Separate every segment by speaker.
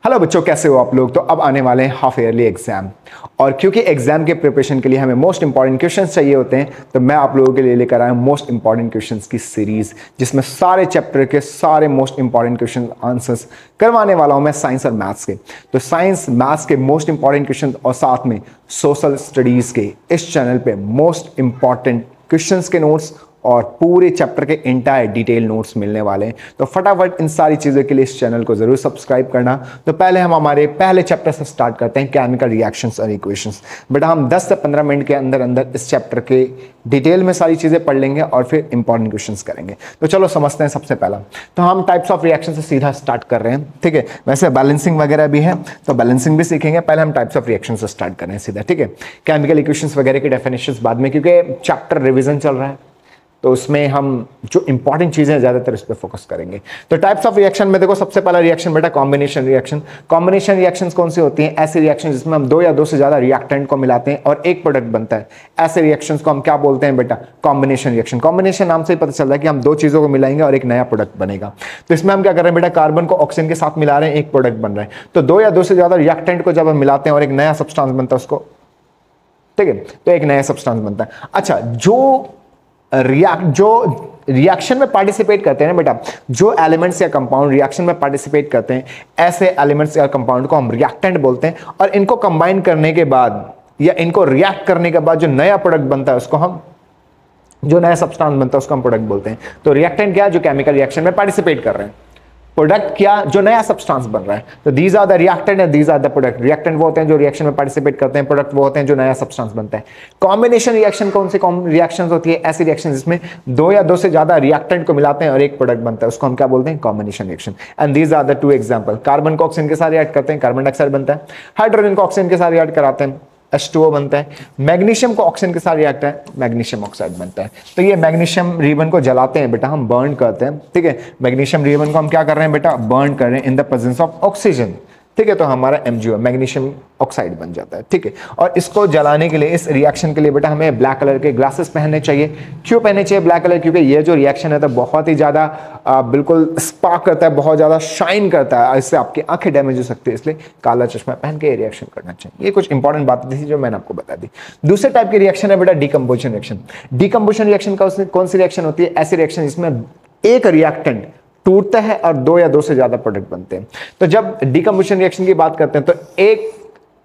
Speaker 1: Hello बच्चों, कैसे हो आप लोग। तो अब आने वाले हैं हाफ ईयरली एग्जाम, और क्योंकि एग्जाम के प्रिपरेशन के लिए हमें मोस्ट इंपॉर्टेंट क्वेश्चंस चाहिए होते हैं, तो मैं आप लोगों के लिए लेकर आया हूं मोस्ट इंपॉर्टेंट क्वेश्चंस की सीरीज, जिसमें सारे चैप्टर के सारे मोस्ट इंपॉर्टेंट क्वेश्चन आंसर्स करवाने वाला हूं मैं साइंस और मैथ्स के। तो साइंस मैथ्स के मोस्ट इंपॉर्टेंट क्वेश्चन और साथ में सोशल स्टडीज के इस चैनल पे मोस्ट इंपॉर्टेंट क्वेश्चंस के नोट्स और पूरे चैप्टर के इंटायर डिटेल नोट्स मिलने वाले हैं। तो फटाफट इन सारी चीज़ों के लिए इस चैनल को जरूर सब्सक्राइब करना। तो पहले हम हमारे पहले चैप्टर से स्टार्ट करते हैं, केमिकल रिएक्शंस और इक्वेशंस। बेटा हम 10 से 15 मिनट के अंदर अंदर इस चैप्टर के डिटेल में सारी चीज़ें पढ़ लेंगे और फिर इंपॉर्टेंट क्वेश्चंस करेंगे। तो चलो समझते हैं। सबसे पहला तो हम टाइप्स ऑफ रिएक्शन से सीधा स्टार्ट कर रहे हैं, ठीक है। वैसे बैलेंसिंग वगैरह भी है, तो बैलेंसिंग भी सीखेंगे। पहले हम टाइप्स ऑफ रिएक्शन से स्टार्ट कर रहे हैं सीधा, ठीक है। केमिकल इक्वेशंस वगैरह की डेफिनेशंस बाद में, क्योंकि चैप्टर रिविजन चल रहा है, तो उसमें हम जो इंपॉर्टेंट चीजें हैं ज्यादातर इस पे फोकस करेंगे। तो टाइप्स ऑफ रिएक्शन में देखो, सबसे पहला रिएक्शन बेटा कॉम्बिनेशन रिएक्शन। कॉम्बिनेशन रिएक्शंस कौन सी होती हैं? ऐसे रिएक्शन जिसमें हम दो या दो से ज्यादा रिएक्टेंट को मिलाते हैं और एक प्रोडक्ट बनता है। ऐसे रिएक्शंस को हम क्या बोलते हैं बेटा? Combination reaction. कॉम्बिनेशन नाम से ही पता चल रहा है कि हम दो चीजों को मिलाएंगे और एक नया प्रोडक्ट बनेगा। तो इसमें हम क्या कर रहे हैं बेटा? कार्बन को ऑक्सीजन के साथ मिला रहे हैं, एक प्रोडक्ट बन रहा है। तो दो या दो से ज्यादा रिएक्टेंट को जब हम मिलाते हैं और एक नया सब्सटेंस बनता है उसको, ठीक है, तो एक नया सब्सटेंस बनता है। अच्छा, जो रिएक्शन में पार्टिसिपेट करते हैं ना बेटा, जो एलिमेंट्स या कंपाउंड रिएक्शन में पार्टिसिपेट करते हैं, ऐसे एलिमेंट्स या कंपाउंड को हम रिएक्टेंट बोलते हैं। और इनको कंबाइन करने के बाद या इनको रिएक्ट करने के बाद जो नया प्रोडक्ट बनता है उसको हम, जो नया सब्सटेंस बनता है उसको हम प्रोडक्ट बोलते हैं। तो रिएक्टेंट क्या? जो केमिकल रिएक्शन में पार्टिसिपेट कर रहे हैं। प्रोडक्ट क्या? जो नया सब्सटेंस बन रहा है। तो these are the reactant and these are the product. Reactant वो होते हैं जो रिएक्शन में पार्टिसिपेट करते हैं, प्रोडक्ट वो होते हैं जो नया सब्सटेंस बनता है। कॉम्बिनेशन रिएक्शन कौन सी रिएक्शंस होती है? ऐसी रिएक्शन जिसमें दो या दो से ज्यादा रिएक्टेंट को मिलाते हैं और एक प्रोडक्ट बनता है, उसको हम क्या बोलते हैं? Combination reaction. And these are the two example. Carbon को ऑक्सीजन के साथ रिएक्ट करते हैं, कार्बन डाइऑक्साइड बनता है। हाइड्रोजन को ऑक्सीजन के साथ रिएक्ट कराते हैं, H2O बनता है। मैग्नीशियम को ऑक्सीजन के साथ रिएक्ट है, मैग्नीशियम ऑक्साइड बनता है। तो ये मैग्नीशियम रिबन को जलाते हैं बेटा, हम बर्न करते हैं, ठीक है। मैग्नीशियम रिबन को हम क्या कर रहे हैं बेटा? बर्न कर रहे हैं in the presence of oxygen, ठीक है। तो हमारा MgO मैग्नीशियम ऑक्साइड बन जाता है, ठीक है। और इसको जलाने के लिए, इस रिएक्शन के लिए बेटा हमें ब्लैक कलर के ग्लासेस पहनने चाहिए। क्यों पहनने चाहिए ब्लैक कलर? क्योंकि ये जो रिएक्शन है तो बहुत ही ज्यादा बिल्कुल स्पार्क करता है, बहुत ज्यादा शाइन करता है, इससे आपकी आंखें डैमेज हो सकती है, इसलिए काला चश्मा पहन के ये रिएक्शन करना चाहिए। ये कुछ इंपॉर्टेंट बातें थी जो मैंने आपको बता दी। दूसरे टाइप की रिएक्शन है बेटा डीकम्पोजिशन रिएक्शन। डीकम्पोजिशन रिएक्शन कौन सी रिएक्शन होती है? ऐसी रिएक्शन जिसमें एक रिएक्टेंट टूटता है और दो या दो से ज्यादा प्रोडक्ट बनते हैं। तो जब डीकम्पोजिशन रिएक्शन की बात करते हैं तो एक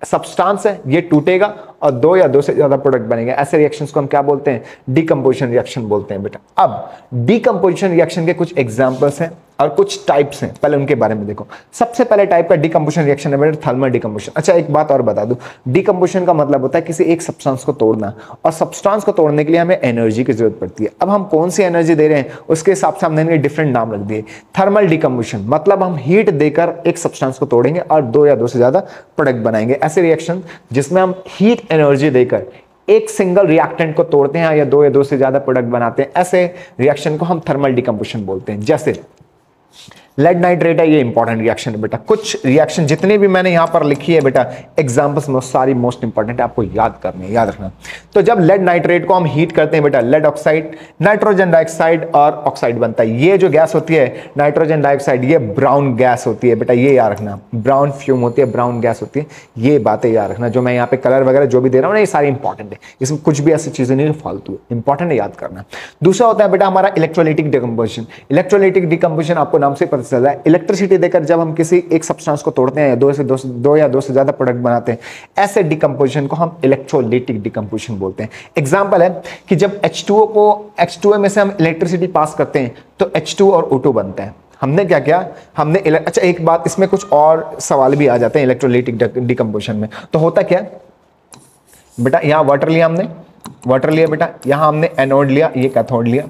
Speaker 1: सब्सटेंस है, ये टूटेगा और दो या दो से ज्यादा प्रोडक्ट बनेंगे। ऐसे रिएक्शंस को हम क्या बोलते हैं? डीकम्पोजिशन रिएक्शन बोलते हैं बेटा। अब डीकम्पोजिशन रिएक्शन के कुछ एग्जांपल्स हैं और कुछ टाइप्स हैं, पहले उनके बारे में देखो। सबसे पहले टाइप का डीकम्पोजिशन रिएक्शन है बेटा थर्मल डीकम्पोजिशन। अच्छा, एक बात और बता दूं, डीकम्पोजिशन का मतलब होता है किसी एक सब्सटेंस को तोड़ना, और सब्सटेंस को तोड़ने के लिए हमें एनर्जी की जरूरत पड़ती है। अब हम कौन सी एनर्जी दे रहे हैं उसके हिसाब से हमने डिफरेंट नाम रख दिए। थर्मल डीकम्पोजिशन मतलब हम हीट देकर एक सब्सटेंस को तोड़ेंगे और दो या दो से ज्यादा प्रोडक्ट बनाएंगे। ऐसे रिएक्शन जिसमें हम हीट एनर्जी देकर एक सिंगल रिएक्टेंट को तोड़ते हैं या दो से ज्यादा प्रोडक्ट बनाते हैं, ऐसे रिएक्शन को हम थर्मल डीकम्पोजिशन बोलते हैं। जैसे लेड नाइट्रेट है, ये इंपॉर्टेंट रिएक्शन है बेटा। कुछ रिएक्शन जितने भी मैंने यहां पर लिखी है बेटा एग्जांपल्स में, सारी मोस्ट इंपॉर्टेंट है, आपको याद करनी है, याद रखना। तो जब लेड नाइट्रेट को हम हीट करते हैं बेटा, लेड ऑक्साइड, नाइट्रोजन डाइऑक्साइड और ऑक्साइड बनता है। ये जो गैस होती है नाइट्रोजन डाइऑक्साइड, ये ब्राउन गैस होती है बेटा, ये याद रखना। ब्राउन फ्यूम होती है, ब्राउन गैस होती है, ये बातें याद रखना। जो मैं यहाँ पे कलर वगैरह जो भी दे रहा हूँ ना, ये सारी इंपॉर्टेंट है, इसमें कुछ भी ऐसी चीजें नहीं फालतू, इंपॉर्टेंट है, याद करना। दूसरा होता है बेटा हमारा इलेक्ट्रोलाइटिक डिकम्पोजिशन। इलेक्ट्रोलाइटिक डिकम्पोजिशन आपको नाम से पता चल रहा है, इलेक्ट्रिसिटी देकर जब हम किसी एक सब्सटेंस को तोड़ते हैं, दो या दो से ज्यादा प्रोडक्ट बनाते हैं, ऐसे डिकम्पोजिशन को हम इलेक्ट्रोलाइटिक डिकम्पोजिशन बोलते हैं। एग्जांपल है कि जब H2O में से हम इलेक्ट्रिसिटी पास करते हैं तो H2 और O2 बनता है। हमने क्या किया? हमने अच्छा, एक बात इसमें कुछ और सवाल भी आ जाते हैं इलेक्ट्रोलाइटिक डिकम्पोजिशन में। तो होता क्या बेटा, यहां वाटर लिया हमने, वाटर लिया बेटा, यहां हमने एनोड लिया, ये कैथोड लिया,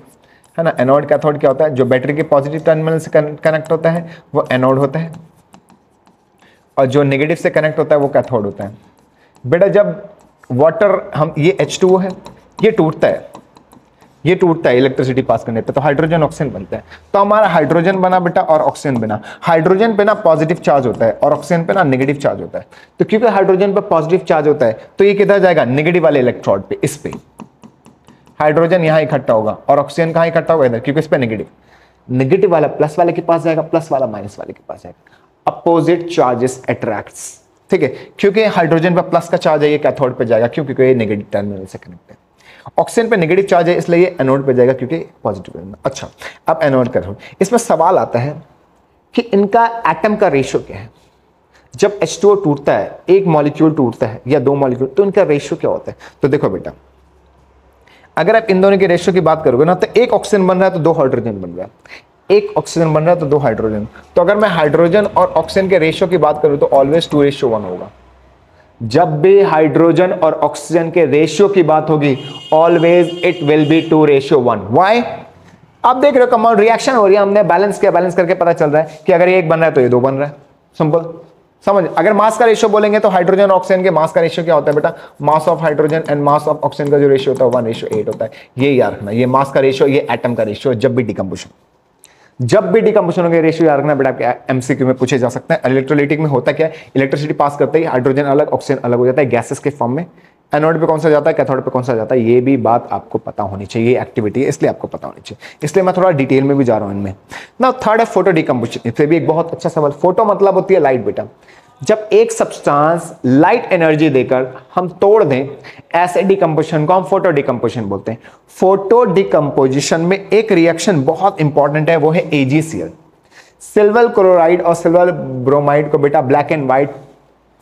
Speaker 1: है ना। एनोड कैथोड क्या होता है? जो बैटरी के पॉजिटिव टर्मिनल से कनेक्ट होता है वो एनोड होता है, और जो नेगेटिव से कनेक्ट होता है वो कैथोड होता है बेटा। जब वाटर हम, ये H2O है, ये टूटता है इलेक्ट्रिसिटी पास करने पे, तो हाइड्रोजन ऑक्सीजन बनता है। तो हमारा हाइड्रोजन बना बेटा और ऑक्सीजन बना। हाइड्रोजन पे ना पॉजिटिव चार्ज होता है और ऑक्सीजन पे ना नेगेटिव चार्ज होता है। तो क्योंकि हाइड्रोजन पे पॉजिटिव चार्ज होता है तो ये किधर जाएगा? नेगेटिव वाले इलेक्ट्रोड पे, इस पे। हाइड्रोजन यहां इकट्ठा होगा और ऑक्सीजन कहां इकट्ठा होगा? इधर, क्योंकि इस पे नेगेटिव वाला प्लस वाले के पास जाएगा, प्लस वाला माइनस वाले के पास जाएगा। अपोजिट चार्जेस अट्रैक्ट्स, ठीक है, क्योंकि हाइड्रोजन पर प्लस का चार्ज है ये कैथोड पे जाएगा क्योंकि ये नेगेटिव टर्मिनल से कनेक्ट है। ऑक्सीजन पे नेगेटिव चार्ज है इसलिए ये एनोड पे जाएगा क्योंकि पॉजिटिव टर्मिनल। अच्छा, अब एनोड करो, इसमें सवाल आता है कि इनका एटम का रेशियो क्या है। जब H2O टूटता है, एक मॉलिक्यूल टूटता है या दो मॉलिक्यूल, तो इनका रेशियो क्या होता है। तो देखो बेटा, अगर आप इन दोनों के रेशियो की बात करोगे ना, तो एक ऑक्सीजन बन रहा है तो दो हाइड्रोजन बन रहा है, एक ऑक्सीजन बन रहा है तो दो हाइड्रोजन। तो अगर मैं हाइड्रोजन और ऑक्सीजन के रेशियो की बात करूं तो ऑलवेज 2:1 होगा। जब भी हाइड्रोजन और ऑक्सीजन के रेशियो की बात होगी always it will be 2:1। Why? आप देख रहे हो कंपाउंड रिएक्शन हो रही है, हमने बैलेंस किया, बैलेंस करके पता चल रहा है कि अगर एक बन रहा है तो ये दो बन रहा है। सिंपल समझ। अगर मास का रेशियो बोलेंगे तो हाइड्रोजन और ऑक्सीजन के मास का रेशियो क्या होता है बेटा, mass of hydrogen and mass of oxygen का जो रेशियो होता है 1:8 होता है। ये याद रखना, ये मास का रेशियो, ये एटम का रेशियो। जब भी डिकम्पोजिशन होगा रेशियो याद रखना बेटा, आपके एमसीक्यू में पूछे जा सकते हैं। इलेक्ट्रोलाइटिक में होता क्या है, इलेक्ट्रिसिटी पास करते ही हाइड्रोजन अलग ऑक्सीजन अलग हो जाता है गैसेस के फॉर्म में। एनोड पे कौन सा जाता है, कैथोड पे कौन सा जाता है, ये भी बात आपको पता होनी चाहिए। ये एक्टिविटी है इसलिए आपको पता होनी चाहिए, इसलिए मैं थोड़ा डिटेल में भी जा रहा हूं इनमें ना। थर्ड है फोटो डिकम्पोजिशन। इससे भी एक बहुत अच्छा सवाल। फोटो मतलब होती है लाइट बेटा। जब एक सब्सटेंस लाइट एनर्जी देकर हम तोड़ दें, ऐसे डिकम्पोजिशन को हम फोटो डिकम्पोजिशन बोलते हैं। फोटो डिकम्पोजिशन में एक रिएक्शन बहुत इंपॉर्टेंट है, वो है AgCl। सिल्वर क्लोराइड और सिल्वर ब्रोमाइड को बेटा black and white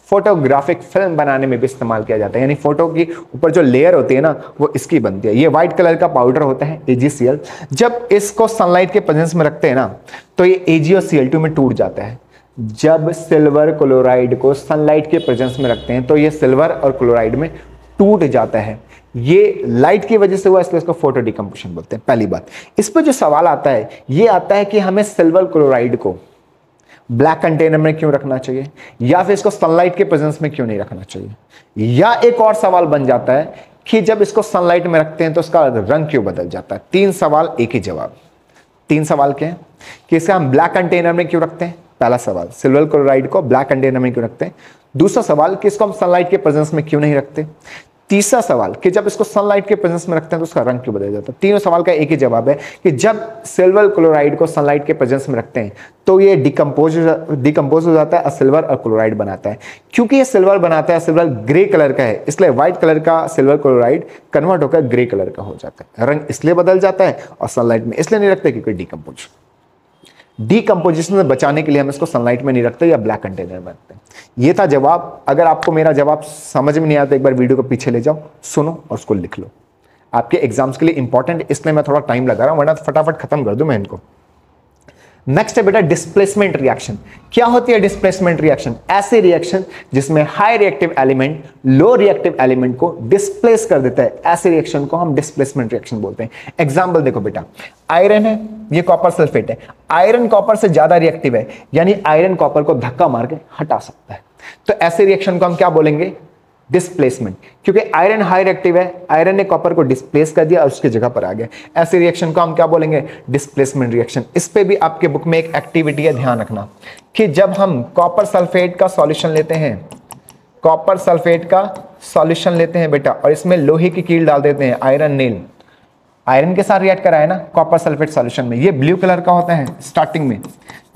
Speaker 1: photographic film बनाने में भी इस्तेमाल किया जाता है। यानी फोटो की ऊपर जो लेयर होती है ना, वो इसकी बनती है। ये व्हाइट कलर का पाउडर होता है AgCl। जब इसको सनलाइट के प्रेजेंस में रखते हैं ना, तो ये Ag और Cl2 में टूट जाता है। जब सिल्वर क्लोराइड को सनलाइट के प्रेजेंस में रखते हैं तो ये सिल्वर और क्लोराइड में टूट जाता है। ये लाइट की वजह से हुआ, इसलिए इसको फोटो डिकम्पोजिशन बोलते हैं। पहली बात। इस पर जो सवाल आता है, ये आता है कि हमें सिल्वर क्लोराइड को ब्लैक कंटेनर में क्यों रखना चाहिए, या फिर इसको सनलाइट के प्रेजेंस में क्यों नहीं रखना चाहिए। या एक और सवाल बन जाता है कि जब इसको सनलाइट में रखते हैं तो इसका रंग क्यों बदल जाता है। 3 सवाल एक ही जवाब। 3 सवाल क्या है कि इसे हम ब्लैक कंटेनर में क्यों रखते हैं। पहला सवाल, सिल्वर क्लोराइड को ब्लैक कंटेनर में क्यों रखते हैं। दूसरा सवाल कि इसको हम सनलाइट के प्रेजेंस में क्यों नहीं रखते। तीसरा सवाल कि जब इसको सनलाइट के प्रेजेंस में रखते हैं तो उसका रंग क्यों बदल जाता है। तीनों सवाल का एक ही जवाब है कि जब सिल्वर क्लोराइड को सनलाइट के प्रेजेंस में रखते हैं तो ये डिकम्पोज हो जाता है और सिल्वर और क्लोराइड बनाता है। क्योंकि ये सिल्वर बनाता है, सिल्वर ग्रे कलर का है, इसलिए व्हाइट कलर का सिल्वर क्लोराइड कन्वर्ट होकर ग्रे कलर का हो जाता है। रंग इसलिए बदल जाता है और सनलाइट में इसलिए नहीं रखते क्योंकि डिकम्पोजिशन से बचाने के लिए हम इसको सनलाइट में नहीं रखते या ब्लैक कंटेनर में रखते हैं। ये था जवाब। अगर आपको मेरा जवाब समझ में नहीं आता, एक बार वीडियो को पीछे ले जाओ, सुनो और उसको लिख लो। आपके एग्जाम्स के लिए इंपॉर्टेंट, इसलिए मैं थोड़ा टाइम लगा रहा हूं, वरना फटाफट खत्म कर दूं मैं इनको। नेक्स्ट है बेटा डिस्प्लेसमेंट रिएक्शन। क्या होती है डिस्प्लेसमेंट रिएक्शन? ऐसे रिएक्शन जिसमें high reactive element low reactive element को डिस्प्लेस कर देता है, ऐसे रिएक्शन को हम डिस्प्लेसमेंट रिएक्शन बोलते हैं। एग्जांपल देखो बेटा, आयरन है, ये कॉपर सल्फेट है। आयरन कॉपर से ज्यादा रिएक्टिव है, यानी आयरन कॉपर को धक्का मार के हटा सकता है। तो ऐसे रिएक्शन को हम क्या बोलेंगे? डिस्प्लेसमेंट। क्योंकि आयरन हाई रिएक्टिव है, आयरन ने कॉपर को डिस्प्लेस कर दिया और उसकी जगह पर आ गया। ऐसे रिएक्शन को हम क्या बोलेंगे? Displacement reaction. इस पे भी आपके बुक में एक एक्टिविटी है, ध्यान रखना कि जब हम कॉपर सल्फेट का सॉल्यूशन लेते हैं, कॉपर सल्फेट का सॉल्यूशन लेते हैं बेटा, और इसमें लोहे की कील डाल देते हैं, आयरन नेल, आयरन के साथ रिएक्ट करा है ना कॉपर सल्फेट सॉल्यूशन में, ये ब्लू कलर का होता है स्टार्टिंग में।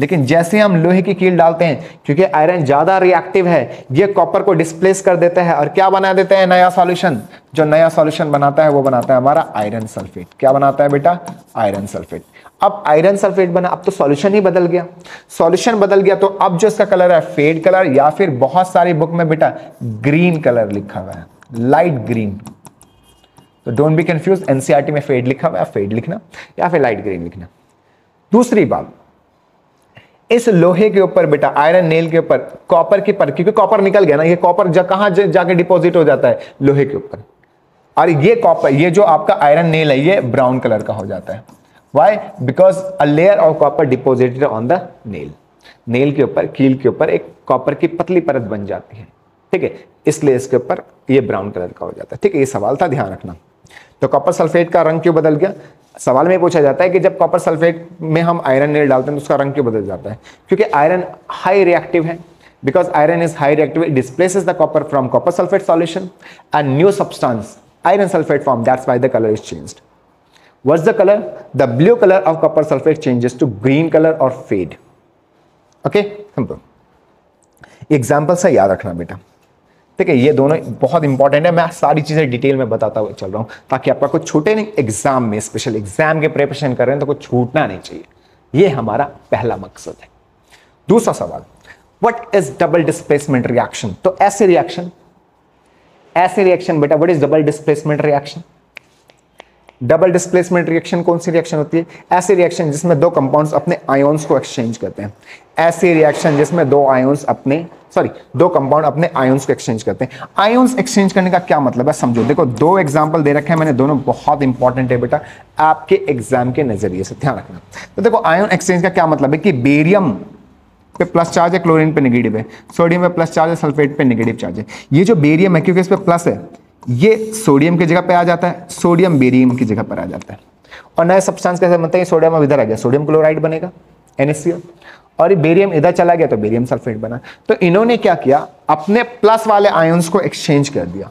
Speaker 1: लेकिन जैसे हम लोहे की कील डालते हैं, क्योंकि आयरन ज्यादा रिएक्टिव है, ये कॉपर को डिस्प्लेस कर देता है और क्या बना देता है? नया सॉल्यूशन। जो नया सॉल्यूशन बनाता है वो बनाता है हमारा आयरन सल्फेट। क्या बनाता है बेटा? Iron sulphate. अब आयरन सल्फेट बना, अब तो सॉल्यूशन ही बदल गया। सॉल्यूशन बदल गया तो अब जो इसका कलर है फेड कलर, या फिर बहुत सारी बुक में बेटा ग्रीन कलर लिखा हुआ है, लाइट ग्रीन। तो डोंट बी कंफ्यूज, एनसीईआरटी में फेड लिखा हुआ है, फेड लिखना या फिर लाइट ग्रीन लिखना। दूसरी बात, इस लोहे के ऊपर बेटा, आयरन नेल के ऊपर कॉपर की पर, क्योंकि कॉपर निकल गया ना, ये कॉपर कहां जाके डिपॉजिट हो जाता है? लोहे के ऊपर। और ये कॉपर, ये जो आपका आयरन नेल है, ये ब्राउन कलर का हो जाता है। Why? Because a layer of copper deposited on the nail. Nail के ऊपर, कील के ऊपर एक कॉपर की पतली परत बन जाती है, ठीक है, इसलिए इसके ऊपर ये ब्राउन कलर का हो जाता है। ठीक है, ये सवाल था, ध्यान रखना। तो कॉपर सल्फेट का रंग क्यों बदल गया? सवाल में पूछा जाता है कि जब कॉपर सल्फेट में हम आयरन नेल डालते हैं तो उसका रंग क्यों बदल जाता है? क्योंकि आयरन हाई रिएक्टिव है। Because iron is high reactive, it displaces the copper from copper sulphate solution and new substance iron sulphate form, that's why the colour is changed. What's the color? The blue color of copper sulfate changes to green color or fade. Okay, simple. Example से याद रखना बेटा, ठीक है। ये दोनों बहुत important है, मैं सारी चीजें डिटेल में बताता हुआ चल रहा हूं ताकि आपका कुछ छूटे नहीं। एग्जाम में, स्पेशल एग्जाम के प्रिपरेशन कर रहे हैं तो कुछ छूटना नहीं चाहिए, ये हमारा पहला मकसद है। दूसरा सवाल, what is double displacement reaction? तो ऐसे रिएक्शन बेटा, what is double displacement reaction? Double displacement reaction कौन सी रिएक्शन होती है? ऐसी रिएक्शन जिसमें दो कंपाउंड्स अपने आयोन्स को एक्सचेंज करते हैं। ऐसी रिएक्शन जिसमें दो कंपाउंड अपने आयोन्स को एक्सचेंज करते हैं। आयोन्स एक्सचेंज करने का क्या मतलब है समझो। देखो, दो एग्जांपल दे रखे हैं मैंने, दोनों बहुत इंपॉर्टेंट है बेटा आपके एग्जाम के नजरिए से, ध्यान रखना। तो देखो, आयोन एक्सचेंज का क्या मतलब है कि बेरियम पे प्लस चार्ज है, क्लोरीन पे नेगेटिव है, सोडियम पे प्लस चार्ज है, सल्फेट पे नेगेटिव चार्ज है। ये जो बेरियम है, क्योंकि इस पे प्लस है, ये सोडियम की जगह पे आ जाता है, सोडियम बेरियम की जगह पर आ जाता है। और नए सब्सटेंस कैसे बनते हैं? सोडियम अब इधर आ गया, सोडियम क्लोराइड बनेगा NaCl, और ये बेरियम इधर चला गया तो बेरियम सल्फेट बना। तो इन्होंने क्या किया, अपने प्लस वाले आयंस को एक्सचेंज कर दिया।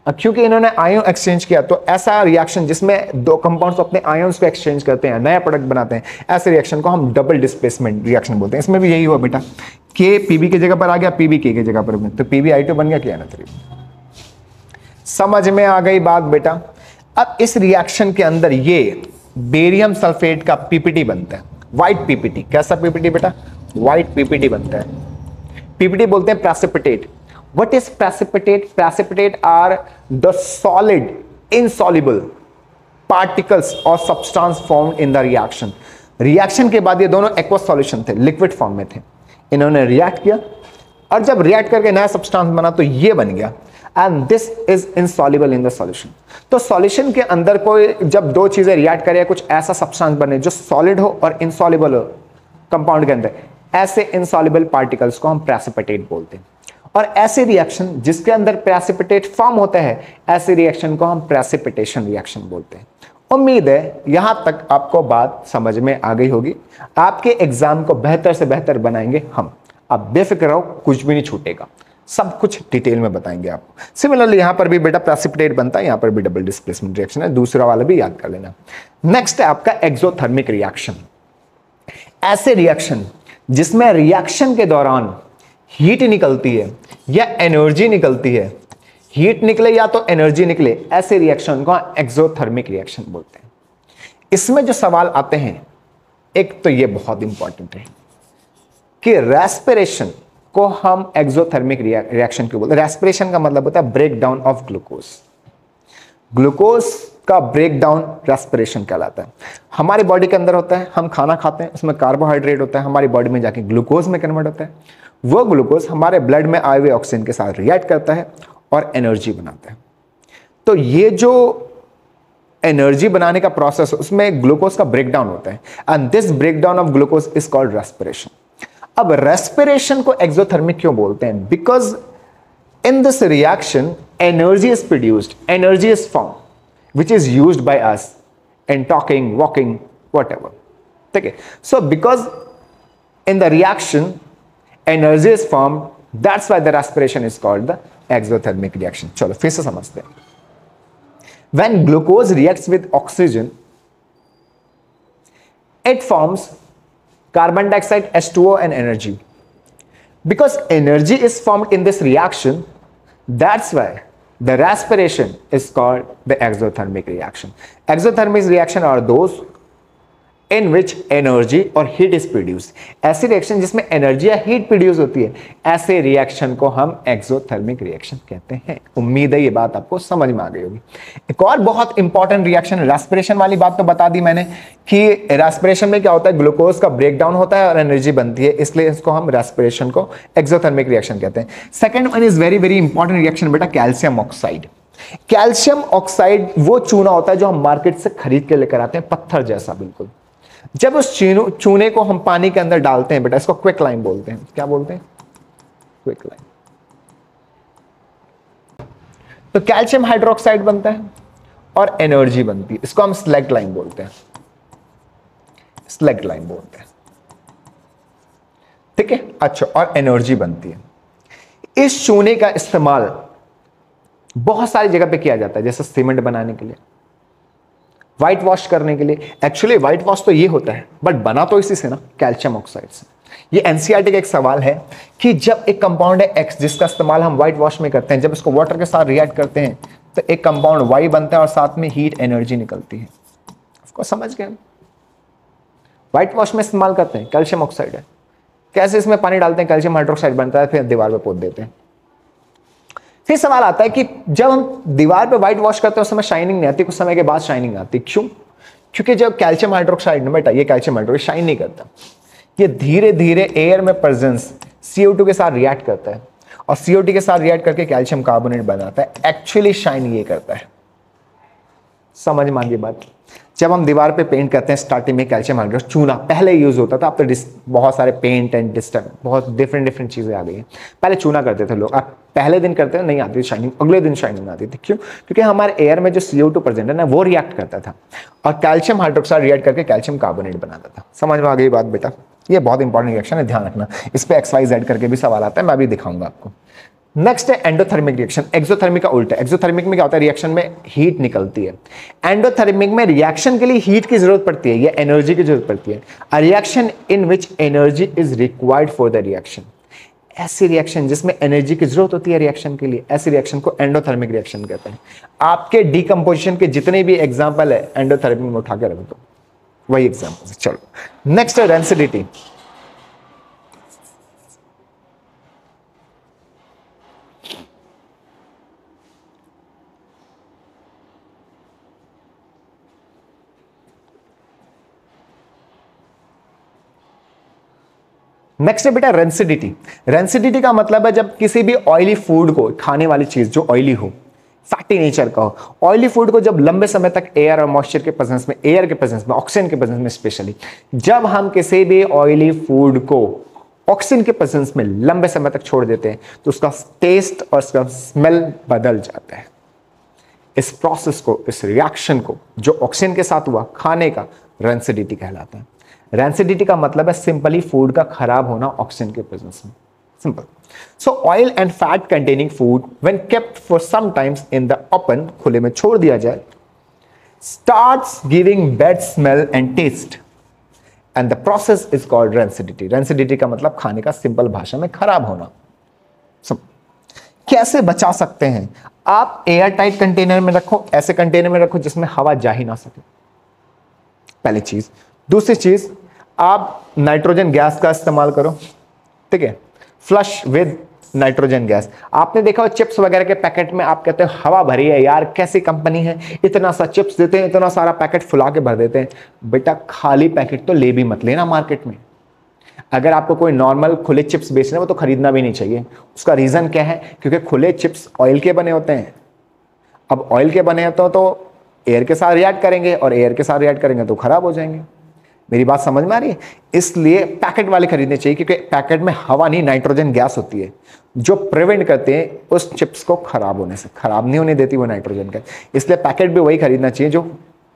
Speaker 1: अब क्योंकि इन्होंने आयन एक्सचेंज किया तो ऐसा रिएक्शन जिसमें दो कंपाउंड्स अपने आयंस को एक्सचेंज करते हैं, नया प्रोडक्ट बनाते हैं, ऐसे रिएक्शन को हम डबल डिस्प्लेसमेंट रिएक्शन बोलते हैं। इसमें भी यही हुआ बेटा, के पीबी की जगह पर आ गया, पीबी के जगह पर, तो PbI2 बन गया KNO3। समझ में आ गई बात बेटा? अब इस रिएक्शन के अंदर ये बेरियम सल्फेट का PPT बनता है, व्हाइट PPT। कैसा PPT बेटा? व्हाइट PPT बनता है। PPT बोलते हैं precipitate. What is precipitate? Precipitate are the solid insoluble particles और substance formed in the reaction. Reaction के बाद ये दोनों एक्वस सॉल्यूशन थे, लिक्विड फॉर्म में थे। इन्होंने रिएक्ट किया और जब रिएक्ट करके नया सब्सटेंस बना तो ये बन गया, and this is insoluble in the solution. तो सॉल्यूशन के अंदर कोई जब दो चीजें रिएक्ट करें, कुछ ऐसा सब्सटेंस बने जो सॉलिड हो और इनसॉल्युबल हो कंपाउंड के अंदर, ऐसे इनसॉल्युबल पार्टिकल्स को हम प्रेसिपिटेट बोलते हैं। और ऐसे रिएक्शन जिसके अंदर प्रेसिपिटेट फॉर्म होता है, ऐसे रिएक्शन को हम प्रेसिपिटेशन रिएक्शन बोलते हैं। उम्मीद है यहां तक आपको बात समझ में आ गई होगी। आपके एग्जाम को बेहतर से बेहतर बनाएंगे हम, आप बेफिक्र रहो, कुछ भी नहीं छूटेगा, सब कुछ डिटेल में बताएंगे आपको। सिमिलरली यहां पर भी बेटा प्रेसिपिटेट बनता है, यहां पर भी डबल डिस्प्लेसमेंट रिएक्शन है, दूसरा वाला भी याद कर लेना। नेक्स्ट है आपका एक्सोथर्मिक रिएक्शन। ऐसे रिएक्शन जिसमें रिएक्शन के दौरान हीट निकलती है या एनर्जी निकलती है, हीट निकले या तो एनर्जी निकले, ऐसे रिएक्शन को एक्सोथर्मिक रिएक्शन बोलते हैं। इसमें जो सवाल आते हैं, एक तो ये बहुत इंपॉर्टेंट है कि रेस्पिरेशन को हम एक्सोथर्मिक रिएक्शन क्यों बोलते हैं? रेस्पिरेशन का मतलब होता है break down of glucose. Glucose का ब्रेक डाउन रेस्पिरेशन कहलाता है। हमारी बॉडी के अंदर होता है, हम खाना खाते हैं, उसमें कार्बोहाइड्रेट होता है, हमारी बॉडी में जाके ग्लूकोज में कन्वर्ट होता है। वो ग्लूकोज हमारे ब्लड में आए हुए ऑक्सीजन के साथ रिएक्ट करता है और एनर्जी बनाता है। तो ये जो एनर्जी बनाने का प्रोसेस, उसमें ग्लूकोज का ब्रेक डाउन होता है, and this break down of glucose is called respiration. अब रेस्पिरेशन को एक्सोथर्मिक क्यों बोलते हैं? Because in this reaction energy is produced, energy is form which is used by us in talking, walking, whatever. ठीक है, so because in the reaction energy is form, that's why the respiration is called the exothermic reaction. चलो फिर से समझते हैं। When glucose reacts with oxygen, it forms carbon dioxide, H2O and energy. Because energy is formed in this reaction, that's why the respiration is called the exothermic reaction. Exothermic reaction are those in which energy और heat is produced. ऐसी reaction जिसमें energy या heat produce होती है, ऐसे reaction को हम exothermic reaction कहते हैं। उम्मीद है ये बात आपको समझ में आ गई होगी। एक और बहुत इंपॉर्टेंट रिएक्शन, रेस्पिरेशन वाली बात तो बता दी मैंने कि रेस्पिरेशन में क्या होता है, ग्लूकोज का ब्रेकडाउन होता है और एनर्जी बनती है, इसलिए इसको हम रेस्पिरेशन को एक्सोथर्मिक रिएक्शन कहते हैं। Second one is very very important reaction बेटा, कैल्शियम ऑक्साइड। कैल्शियम ऑक्साइड वो चूना होता है जो हम मार्केट से खरीद के लेकर आते हैं, पत्थर जैसा बिल्कुल। जब उस चूने को हम पानी के अंदर डालते हैं बेटा, इसको क्विक लाइम बोलते हैं। क्या बोलते हैं? Quick lime. तो कैल्शियम हाइड्रोक्साइड बनता है और एनर्जी बनती है, इसको हम स्लैग लाइम बोलते हैं, स्लैग लाइम बोलते हैं। ठीक है, अच्छा, और एनर्जी बनती है। इस चूने का इस्तेमाल बहुत सारी जगह पे किया जाता है, जैसे सीमेंट बनाने के लिए, व्हाइट वॉश करने के लिए। एक्चुअली व्हाइट वॉश तो ये होता है, बट बना तो इसी से ना, कैल्शियम ऑक्साइड से। ये एनसीईआरटी का एक सवाल है कि जब एक कंपाउंड है एक्स जिसका इस्तेमाल हम व्हाइट वॉश में करते हैं, जब इसको वाटर के साथ रिएक्ट करते हैं तो एक कंपाउंड वाई बनता है और साथ में हीट एनर्जी निकलती है। उसको समझ गए? व्हाइट वॉश में इस्तेमाल करते हैं, कैल्शियम ऑक्साइड है, कैसे इसमें पानी डालते हैं, कैल्शियम हाइड्रोक्साइड बनता है, फिर दीवार पे पोत देते हैं। फिर सवाल आता है कि जब हम दीवार पे व्हाइट वॉश करते हैं उस समय शाइनिंग नहीं आती, कुछ समय के बाद शाइनिंग आती, क्यों? क्योंकि जब कैल्शियम हाइड्रोक्साइड, बेटा ये कैल्शियम हाइड्रोक्साइड शाइन नहीं करता, ये धीरे धीरे एयर में प्रेजेंस CO2 के साथ रिएक्ट करता है और CO2 के साथ रिएक्ट करके कैल्शियम कार्बोनेट बनाता है। एक्चुअली शाइन ये करता है। समझ में आ गई बात? जब हम दीवार पे पेंट करते हैं स्टार्टिंग में कैल्शियम हाइड्रोक्साइड, चूना पहले यूज होता था, अब तो बहुत सारे पेंट एंड डिस्टर बहुत डिफरेंट चीजें आ गई हैं। पहले चूना करते थे लोग, अब पहले दिन करते हैं नहीं आती थी शाइनिंग, अगले दिन शाइनिंग आती थी। क्यों? क्योंकि हमारे एयर में जो CO2 प्रेजेंट है ना वो रिएक्ट करता था और कैल्शियम हाइड्रोक्साइड रिएक्ट करके कैल्शियम कार्बोनेट बनाता था। समझ में आ गई बात बेटा? ये बहुत इंपॉर्टेंट रिएक्शन है, ध्यान रखना। इस पे XYZ करके भी सवाल आता है, मैं अभी दिखाऊंगा आपको। नेक्स्ट है एंडोथर्मिक रिएक्शन। एक्सोथर्मिक का उल्टा। एक्सोथर्मिक में क्या होता है? रिएक्शन में हीट निकलती है। एंडोथर्मिक में रिएक्शन के लिए हीट की जरूरत पड़ती है या एनर्जी की जरूरत पड़ती है। A reaction in which energy is required for the reaction. ऐसी रिएक्शन जिसमें एनर्जी की जरूरत होती है रिएक्शन के लिए, ऐसी रिएक्शन को एंडोथर्मिक रिएक्शन कहते हैं। आपके डिकम्पोजिशन के जितने भी एग्जाम्पल है एंडोथर्मिक में उठा के रख दो, वही एग्जाम्पल है। चलो नेक्स्ट है रेंसिडिटी। नेक्स्ट है बेटा रेंसिडिटी। रेंसिडिटी का मतलब है जब किसी भी ऑयली फूड को, खाने वाली चीज जो ऑयली हो, फैटी नेचर का हो, ऑयली फूड को जब लंबे समय तक एयर और मॉइस्चर के प्रेजेंस में, एयर के प्रेजेंस में, ऑक्सीजन के प्रेजेंस में स्पेशली, जब हम किसी भी ऑयली फूड को ऑक्सीजन के प्रेजेंस में लंबे समय तक छोड़ देते हैं तो उसका टेस्ट और उसका स्मेल बदल जाता है। इस प्रोसेस को, इस रिएक्शन को जो ऑक्सीजन के साथ हुआ खाने का, रेंसिडिटी कहलाता है। रेंसिडिटी का मतलब है सिंपली फूड का खराब होना ऑक्सीजन के प्रेजेंस में, simple. So oil and fat containing food when kept for some times in the open, खुले में छोड़ दिया जाए, starts giving bad smell and taste and the process is called rancidity. Rancidity का मतलब खाने का सिंपल भाषा में खराब होना। कैसे बचा सकते हैं? आप एयर टाइट कंटेनर में रखो, ऐसे कंटेनर में रखो जिसमें हवा जा ही ना सके, पहली चीज। दूसरी चीज, आप नाइट्रोजन गैस का इस्तेमाल करो, ठीक है, फ्लश विद नाइट्रोजन गैस। आपने देखा हो चिप्स वगैरह के पैकेट में आप कहते हैं हवा भरी है, यार कैसी कंपनी है, इतना सा चिप्स देते हैं, इतना सारा पैकेट फुला के भर देते हैं। बेटा खाली पैकेट तो ले भी मत लेना मार्केट में। अगर आपको कोई नॉर्मल खुले चिप्स बेचने वो तो खरीदना भी नहीं चाहिए। उसका रीजन क्या है? क्योंकि खुले चिप्स ऑयल के बने होते हैं। अब ऑयल के बने होते तो एयर के साथ रिएक्ट करेंगे और एयर के साथ रिएक्ट करेंगे तो खराब हो जाएंगे। मेरी बात समझ में आ रही है? इसलिए पैकेट वाले खरीदने चाहिए, क्योंकि पैकेट में हवा नहीं नाइट्रोजन गैस होती है जो प्रिवेंट करते हैं उस चिप्स को खराब होने से। खराब नहीं होने देती वो नाइट्रोजन गैस, इसलिए पैकेट भी वही खरीदना चाहिए जो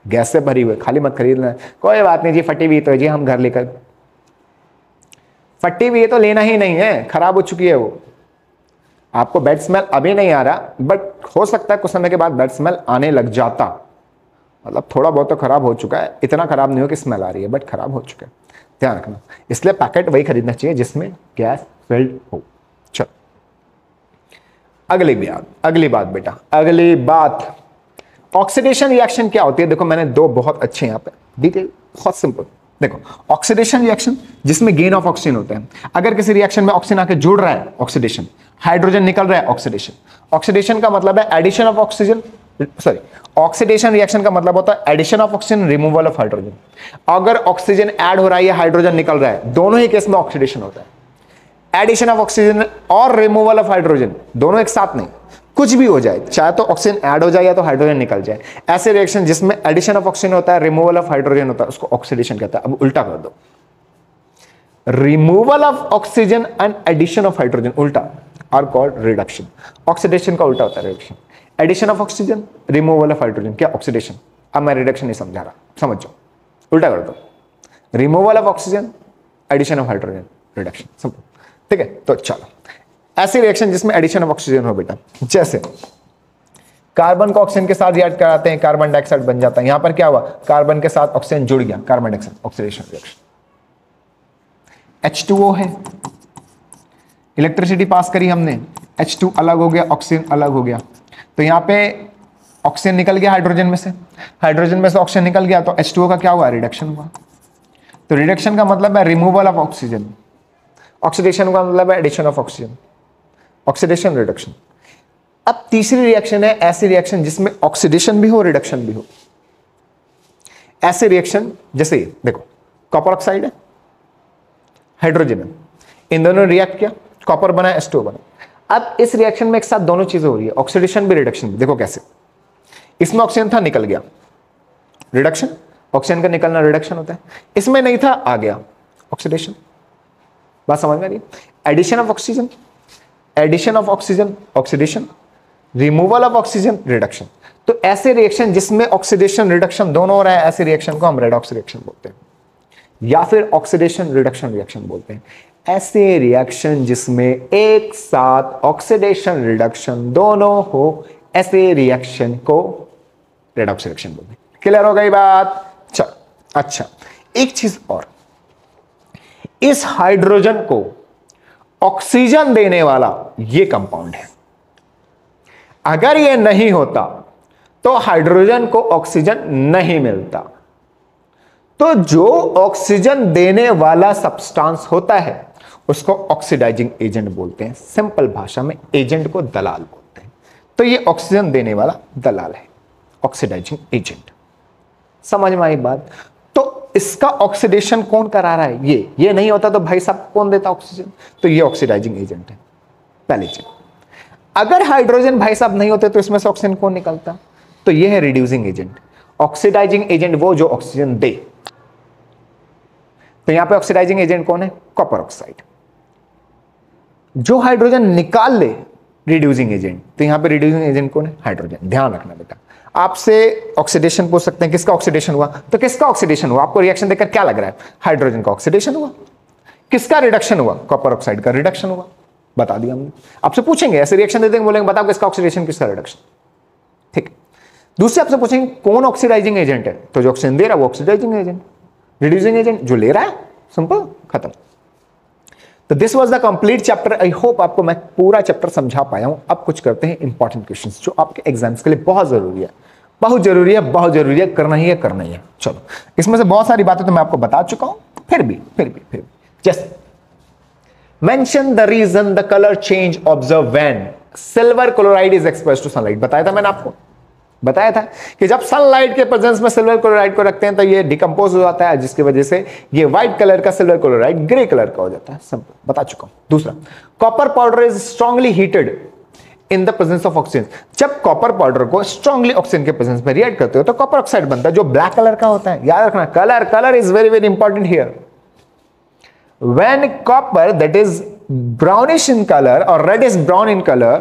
Speaker 1: गैस से भरी हुई। खाली मत खरीदना, कोई बात नहीं जी फटी हुई तो जी हम घर लेकर, फटी हुई है तो लेना ही नहीं है, खराब हो चुकी है वो। आपको बैड स्मेल अभी नहीं आ रहा, बट हो सकता है कुछ समय के बाद बैड स्मेल आने लग जाता, मतलब थोड़ा बहुत तो खराब हो चुका है, इतना खराब नहीं हो कि स्मेल आ रही है, बट खराब हो चुका है, ध्यान रखना। इसलिए पैकेट वही खरीदना चाहिए जिसमें गैस फिल्ड हो। चलो अगली बात बेटा, अगली बात, ऑक्सीडेशन रिएक्शन क्या होती है? देखो मैंने दो बहुत अच्छे यहाँ पे डिटेल, बहुत सिंपल। देखो ऑक्सीडेशन रिएक्शन जिसमें गेन ऑफ ऑक्सीजन होता है। अगर किसी रिएक्शन में ऑक्सीजन आके जुड़ रहा है, ऑक्सीडेशन, हाइड्रोजन निकल रहा है, ऑक्सीडेशन। ऑक्सीडेशन का मतलब है addition of oxygen, sorry, oxidation reaction का मतलब होता है addition of oxygen, removal of hydrogen. अगर ऑक्सीजन ऐड हो रहा है या हाइड्रोजन निकल रहा है, दोनों ही केस में ऑक्सीडेशन होता है। एडिशन ऑफ ऑक्सीजन और रिमूवल ऑफ हाइड्रोजन दोनों एक साथ नहीं, कुछ भी हो जाए, चाहे तो ऑक्सीजन ऐड हो जाए या तो हाइड्रोजन निकल जाए। ऐसे रिएक्शन जिसमें एडिशन ऑफ ऑक्सीजन होता है, रिमूवल ऑफ हाइड्रोजन होता है, उसको ऑक्सीडेशन कहता है। अब उल्टा कर दो, removal of oxygen and addition of hydrogen उल्टा आर कॉल्ड रिडक्शन। ऑक्सीडेशन का उल्टा होता है reduction. Addition of oxygen, removal of hydrogen, क्या ऑक्सीडेशन। अब मैं रिडक्शन नहीं समझा रहा, समझ जाओ, उल्टा कर दो, removal of oxygen, addition of hydrogen, reduction, simple, ठीक है। तो चलो ऐसी रिएक्शन जिसमें एडिशन ऑफ ऑक्सीजन हो बेटा, जैसे कार्बन को ऑक्सीजन के साथ रिएक्ट कराते हैं, कार्बन डाइऑक्साइड बन जाता है। यहां पर क्या हुआ? कार्बन के साथ ऑक्सीजन जुड़ गया, carbon dioxide, oxidation reaction. H2O है, इलेक्ट्रिसिटी पास करी हमने, H2 अलग हो गया, ऑक्सीजन अलग हो गया, तो यहां पे ऑक्सीजन निकल गया हाइड्रोजन में से, हाइड्रोजन में से ऑक्सीजन निकल गया, तो H2O का क्या हुआ, रिडक्शन हुआ। तो रिडक्शन का मतलब है रिमूवल ऑफ ऑक्सीजन, ऑक्सीडेशन का मतलब है addition of oxygen, oxidation reduction. अब तीसरी रिएक्शन है ऐसी रिएक्शन जिसमें ऑक्सीडेशन भी हो रिडक्शन भी हो। ऐसे रिएक्शन जैसे देखो कॉपर ऑक्साइड है, हाइड्रोजन है, इन दोनों ने रिएक्ट किया, कॉपर बना, H2O बना। अब इस रिएक्शन में एक साथ दोनों चीजें हो रही है, ऑक्सीडेशन भी रिडक्शन भी। देखो कैसे, इसमें ऑक्सीजन था निकल गया, रिडक्शन, ऑक्सीजन का निकलना रिडक्शन होता है। इसमें नहीं था आ गया, ऑक्सीडेशन। बात समझ में आ रही है? Addition of oxygen, addition of oxygen, oxidation, removal of oxygen, reduction. तो ऐसे रिएक्शन जिसमें ऑक्सीडेशन रिडक्शन दोनों हो रहा है, ऐसे रिएक्शन को हम रेडॉक्स रिएक्शन बोलते हैं, या फिर ऑक्सीडेशन रिडक्शन रिएक्शन बोलते हैं। ऐसे रिएक्शन जिसमें एक साथ ऑक्सीडेशन रिडक्शन दोनों हो, ऐसे रिएक्शन को रेडॉक्स रिएक्शन बोलते हैं। क्लियर हो गई बात? चलो, अच्छा एक चीज और, इस हाइड्रोजन को ऑक्सीजन देने वाला ये कंपाउंड है। अगर ये नहीं होता तो हाइड्रोजन को ऑक्सीजन नहीं मिलता। तो जो ऑक्सीजन देने वाला सब्सटेंस होता है उसको ऑक्सीडाइजिंग एजेंट बोलते हैं। सिंपल भाषा में एजेंट को दलाल बोलते हैं। तो ये ऑक्सीजन देने वाला दलाल है, ऑक्सीडाइजिंग एजेंट। समझ में आई बात? तो इसका ऑक्सीडेशन कौन करा रहा है? ये नहीं होता तो भाई साहब कौन देता ऑक्सीजन? तो ये ऑक्सीडाइजिंग एजेंट है, पहली चीज। अगर हाइड्रोजन भाई साहब नहीं होते तो इसमें से ऑक्सीजन कौन निकलता? तो ये है रिड्यूसिंग एजेंट। ऑक्सीडाइजिंग एजेंट वो जो ऑक्सीजन दे। तो यहां पे ऑक्सीडाइजिंग एजेंट कौन है? Copper oxide. जो हाइड्रोजन निकाल ले, रिड्यूसिंग एजेंट। तो यहां पे रिड्यूसिंग एजेंट कौन है? हाइड्रोजन। ध्यान रखना बेटा, आपसे ऑक्सीडेशन पूछ सकते हैं, किसका ऑक्सीडेशन हुआ? तो किसका ऑक्सीडेशन हुआ? आपको रिएक्शन देखकर क्या लग रहा है? हाइड्रोजन का ऑक्सीडेशन हुआ। किसका रिडक्शन हुआ? कॉपर ऑक्साइड का रिडक्शन हुआ। बता दिया हमने। आपसे पूछेंगे, ऐसे रिएक्शन देते हैं, बोलेंगे बताओ किसका ऑक्सीडेशन किसका रिडक्शन। ठीक। दूसरे आपसे पूछेंगे कौन ऑक्सीडाइजिंग एजेंट है? तो जो ऑक्सीजन दे रहा है वो ऑक्सीडाइजिंग एजेंट, रिड्यूसिंग एजेंट जो ले रहा है, सिंपल, खत्म। तो this was the complete chapter. I hope आपको मैं पूरा चैप्टर समझा पाया हूं। अब कुछ करते हैं इंपॉर्टेंट क्वेश्चंस जो आपके एग्जाम्स के लिए बहुत जरूरी है, बहुत जरूरी है, बहुत जरूरी है, करना ही है, करना ही है। चलो, इसमें से बहुत सारी बातें तो मैं आपको बता चुका हूं, फिर भी just mention the reason the colour change observe when silver chloride is exposed to sunlight. बताया था मैंने आपको, बताया था कि जब सनलाइट के प्रेजेंस में सिल्वर क्लोराइड को रखते हैं तो ये डिकम्पोज हो जाता है, जिसकी वजह से ये व्हाइट कलर का सिल्वर क्लोराइड ग्रे कलर का हो जाता है। सिंपल, बता चुका हूं। दूसरा, copper powder is strongly heated in the presence of oxygen. जब कॉपर पाउडर को स्ट्रांगली ऑक्सीजन के प्रेजेंस में रिएक्ट करते हो तो कॉपर ऑक्साइड बनता है जो ब्लैक कलर का होता है। याद रखना, colour is very very important here. When copper that is brownish in color or reddish brown in color,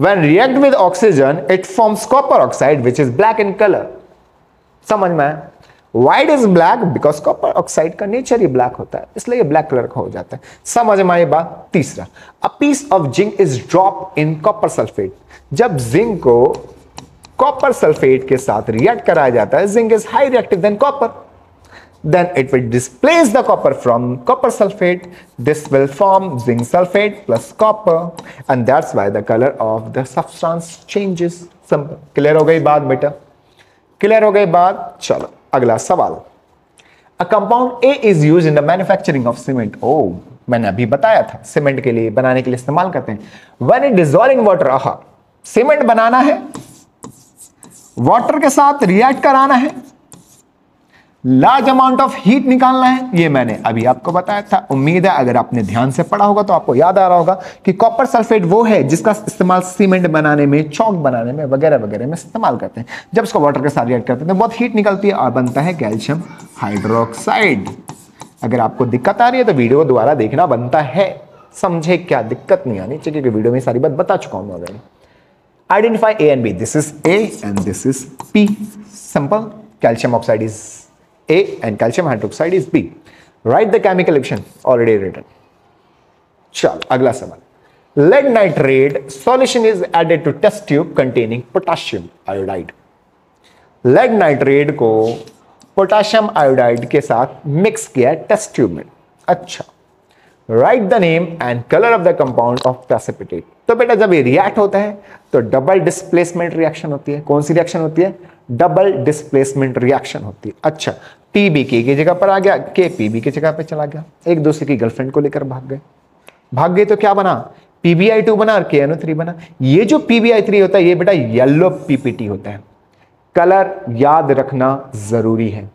Speaker 1: when react with oxygen, it forms copper oxide which is black in color. समझ में आया? Why it is black? Because copper oxide का nature ही black होता है, इसलिए ये black colour का हो जाता है। समझ में आई बात? तीसरा, a piece of zinc is dropped in copper sulfate. जब जिंक को कॉपर सल्फेट के साथ रिएक्ट कराया जाता है, zinc is high reactive than copper, then it will displace the copper from copper sulfate. This will form zinc sulfate plus copper, and that's why the color of the substance changes. Simple. Clear हो गई बात बेटा? Clear हो गई बात? चलो अगला सवाल। A compound A is used in the manufacturing of cement. Oh, मैंने अभी बताया था, सीमेंट के लिए बनाने के लिए इस्तेमाल करते हैं। When it dissolve in water, आहा, सीमेंट बनाना है, वाटर के साथ रिएक्ट कराना है, लार्ज अमाउंट ऑफ हीट निकालना है, ये मैंने अभी आपको बताया था। उम्मीद है अगर आपने ध्यान से पढ़ा होगा तो आपको याद आ रहा होगा कि कॉपर सल्फेट वो है जिसका इस्तेमाल सीमेंट बनाने में, चौक बनाने में, वगैरह वगैरह में इस्तेमाल करते हैं। जब इसको वाटर के साथ रिएक्ट करते हैं तो बहुत हीट निकलती है और बनता है कैल्शियम हाइड्रोक्साइड। अगर आपको दिक्कत आ रही है तो वीडियो द्वारा देखना बनता है, समझे क्या? दिक्कत नहीं आनी चाहिए क्योंकि वीडियो में सारी बात बता चुका हूं मैं already. Identify A and B, this is A and this is P. Simple, calcium oxide is A and calcium hydroxide is B. Write the chemical equation, already written. चलो अगला सवाल। Lead nitrate solution is added to test tube containing potassium iodide. Lead nitrate को potassium iodide के साथ mix किया test tube में। अच्छा, right the name and colour of the compound of precipitate. तो बेटा जब ये रिएक्ट होता है तो डबल डिस्प्लेसमेंट रिएक्शन होती है। कौन सी रिएक्शन होती है? डबल डिस्प्लेसमेंट रिएक्शन होती है। अच्छा, पीबी के की जगह पर आ गया, के पीबी की जगह पे चला गया, एक दूसरे की गर्लफ्रेंड को लेकर भाग गए तो क्या बना? PbI2 बना और KNO3 बना। ये जो PbI3 होता है ये बेटा येलो PPT होता है। कलर याद रखना जरूरी है।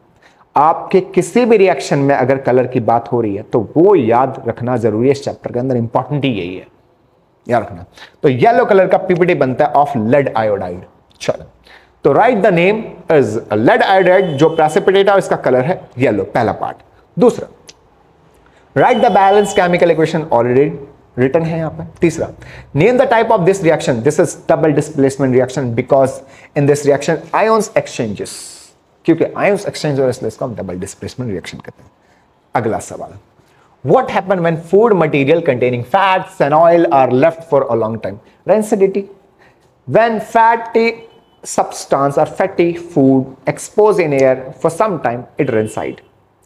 Speaker 1: आपके किसी भी रिएक्शन में अगर कलर की बात हो रही है तो वो याद रखना जरूरी है। इस चैप्टर के अंदर इंपॉर्टेंट ही यही है, याद रखना। तो येलो कलर का PPT बनता है ऑफ लेड आयोडाइड। चलो, तो right the name is lead iodide, जो प्रेसिपिटेट है इसका कलर है येलो, पहला पार्ट। दूसरा, right the balance chemical equation, already written है यहां पर। तीसरा, name the type of this reaction, this is double displacement reaction because in this reaction ions exchanges, क्योंकि आयंस एक्सचेंज हो इसलिए इसको हम डबल डिस्प्लेसमेंट रिएक्शन कहते हैं। अगला सवाल, what happen when food material containing fats and oil are left for a long time? Rancidity. When fatty substance or fatty food exposed in air for some time, it rancid,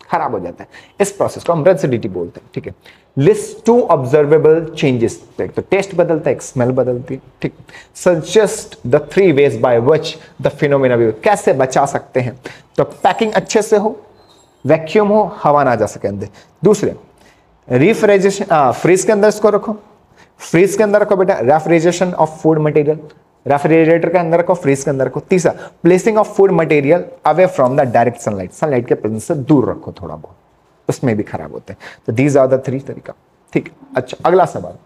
Speaker 1: खराब हो जाता है। इस process को हम rancidity बोलते हैं, ठीक है। लिस्ट टू ऑब्जर्वेबल चेंजेस, एक तो टेस्ट बदलता है, एक स्मेल बदलती है, ठीक। Suggest the 3 ways by which the phenomena view, कैसे बचा सकते हैं? तो पैकिंग अच्छे से हो, वैक्यूम हो, हवा ना जा सके अंदर। दूसरे, रिफ्रिजरेशन, फ्रीज के अंदर इसको रखो, फ्रीज के अंदर रखो बेटा, refrigeration of food material, refrigerator के अंदर रखो, फ्रीज के अंदर रखो। तीसरा, placing of food material away from the direct sunlight, sunlight के प्रेजेंस से दूर रखो थोड़ा बहुत, उसमें भी खराब होते हैं। तो दीज आर द 3 तरीका, ठीक। अच्छा, अगला सवाल,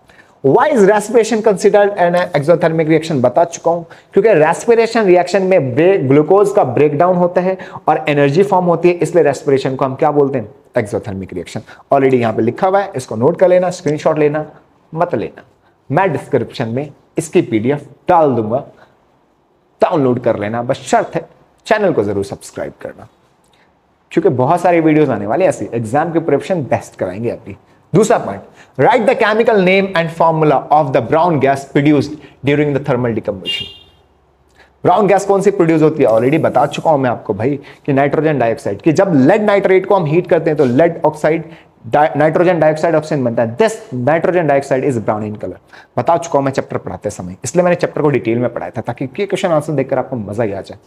Speaker 1: Why is respiration considered an exothermic reaction? बता चुका हूं, क्योंकि रेस्पिरेशन रिएक्शन में ग्लूकोज का ब्रेकडाउन होता है और एनर्जी फॉर्म होती है, इसलिए रेस्पिरेशन को हम क्या बोलते हैं? Exothermic reaction. ऑलरेडी यहां पे लिखा हुआ है, इसको नोट कर लेना, स्क्रीनशॉट लेना मत लेना। मैं डिस्क्रिप्शन में इसकी PDF डाल दूंगा, डाउनलोड कर लेना। बस शर्त है चैनल को जरूर सब्सक्राइब करना, क्योंकि बहुत सारी वीडियोस आने वाली ऐसी एग्जाम की प्रिपरेशन बेस्ट कराएंगे आपकी। दूसरा point, right the chemical name and formula of the brown gas produced during the thermal decomposition. Brown gas कौन सी प्रोड्यूस होती है? ऑलरेडी बता चुका हूं मैं आपको भाई कि नाइट्रोजन डाइऑक्साइड की। जब लेड नाइट्रेट को हम हीट करते हैं तो lead oxide nitrogen dioxide oxygen बनता है। This nitrogen dioxide is brown in colour. बता चुका हूं मैं चैप्टर पढ़ाते समय, इसलिए मैंने चैप्टर को डिटेल में पढ़ाया था ताकि ये क्वेश्चन आंसर देखकर आपको मजा ही आ जाए।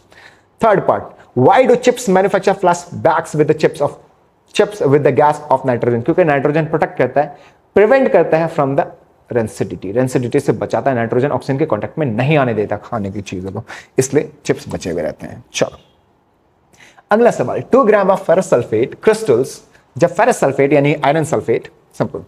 Speaker 1: Third part, why do chips manufacture flask bags with the chips with the gas off nitrogen? क्योंकि नाइट्रोजन प्रोटेक्ट करता है, प्रिवेंट करता है फ्रॉम द रेंसिडिटी, रेंसिडिटी से बचाता है, नाइट्रोजन ऑक्सीजन के कांटेक्ट में नहीं आने देता खाने की चीजों को, इसलिए चिप्स बचे हुए रहते हैं। चलो, अगला सवाल, 2 gram of ferrous sulphate crystals, जब फेरस सल्फेट यानी आयरन सल्फेट सिंपल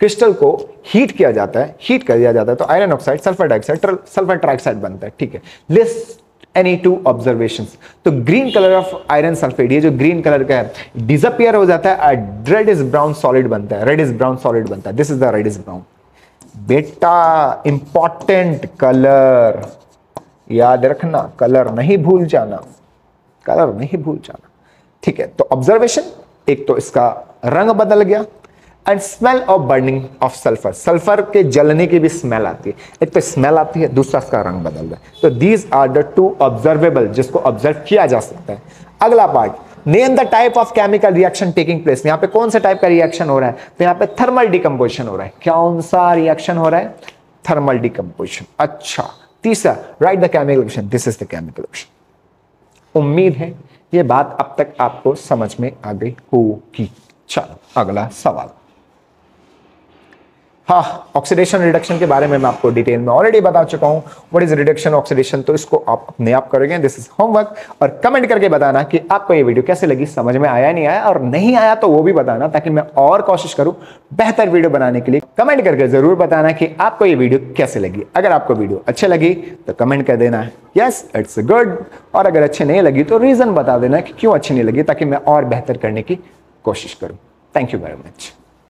Speaker 1: क्रिस्टल को हीट किया जाता है, हीट कर दिया जाता है तो iron oxide, sulphur dioxide, sulphur trioxide बनता है, ठीक है। List any 2 observations. तो green colour of iron sulphate, ये जो ग्रीन कलर का है, डिसअपियर हो जाता है, रेड इज ब्राउन सॉलिड बनता है, रेड इज ब्राउन सॉलिड बनता है। This is the red is brown. बेटा इंपॉर्टेंट, कलर याद रखना, कलर नहीं भूल जाना, कलर नहीं भूल जाना, ठीक है। तो ऑब्जर्वेशन, एक तो इसका रंग बदल गया, and smell of burning of sulphur, sulphur के जलने की भी स्मेल आती है, एक तो स्मेल आती है, दूसरा इसका रंग बदल रहा है। तो दीज आर द 2 ऑब्जर्वेबल, जिसको ऑब्जर्व किया जा सकता है। अगला part, name the type of chemical reaction taking place. यहां पे कौन सा टाइप का रिएक्शन हो रहा है? तो यहां पे थर्मल डिकम्पोजिशन हो रहा है। कौन सा रिएक्शन हो रहा है? Thermal decomposition. अच्छा, तीसरा, right the chemical reaction, this is the chemical reaction. उम्मीद है ये बात अब तक आपको समझ में आ गई होगी। चलो, अगला सवाल, हाँ, ऑक्सीडेशन रिडक्शन के बारे में मैं आपको डिटेल में ऑलरेडी बता चुका हूं। व्हाट इज रिडक्शन ऑक्सीडेशन, तो इसको आप अपने आप करोगे, दिस इज होमवर्क। और कमेंट करके बताना कि आपको ये वीडियो कैसे लगी, समझ में आया नहीं आया, और नहीं आया तो वो भी बताना ताकि मैं और कोशिश करूं बेहतर वीडियो बनाने के लिए। कमेंट करके जरूर बताना कि आपको ये वीडियो कैसे लगी। अगर आपको वीडियो अच्छी लगी तो कमेंट कर देना यस इट्स गुड, और अगर अच्छी नहीं लगी तो रीजन बता देना कि क्यों अच्छी नहीं लगी, ताकि मैं और बेहतर करने की कोशिश करूं। Thank you very much.